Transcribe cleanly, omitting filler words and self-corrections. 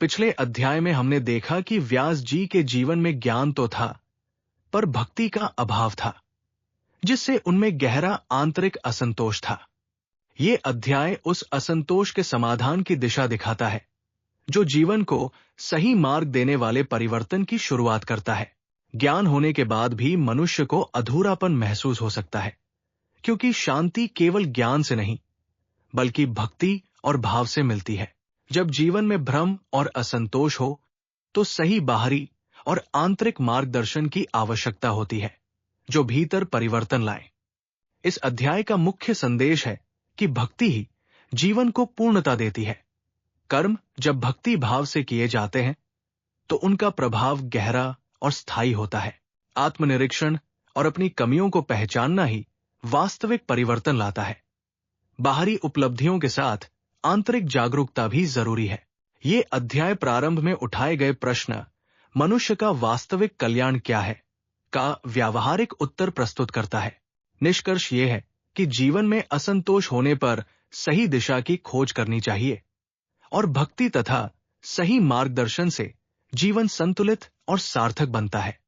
पिछले अध्याय में हमने देखा कि व्यास जी के जीवन में ज्ञान तो था, पर भक्ति का अभाव था, जिससे उनमें गहरा आंतरिक असंतोष था। ये अध्याय उस असंतोष के समाधान की दिशा दिखाता है, जो जीवन को सही मार्ग देने वाले परिवर्तन की शुरुआत करता है। ज्ञान होने के बाद भी मनुष्य को अधूरापन महसूस हो सकता है, क्योंकि शांति केवल ज्ञान से नहीं, बल्कि भक्ति और भाव से मिलती है। जब जीवन में भ्रम और असंतोष हो, तो सही बाहरी और आंतरिक मार्गदर्शन की आवश्यकता होती है, जो भीतर परिवर्तन लाए। इस अध्याय का मुख्य संदेश है कि भक्ति ही जीवन को पूर्णता देती है। कर्म जब भक्ति भाव से किए जाते हैं, तो उनका प्रभाव गहरा और स्थायी होता है। आत्मनिरीक्षण और अपनी कमियों को पहचानना ही वास्तविक परिवर्तन लाता है। बाहरी उपलब्धियों के साथ आंतरिक जागरूकता भी जरूरी है। ये अध्याय प्रारंभ में उठाए गए प्रश्न, मनुष्य का वास्तविक कल्याण क्या है, का व्यावहारिक उत्तर प्रस्तुत करता है। निष्कर्ष ये है कि जीवन में असंतोष होने पर सही दिशा की खोज करनी चाहिए, और भक्ति तथा सही मार्गदर्शन से जीवन संतुलित और सार्थक बनता है।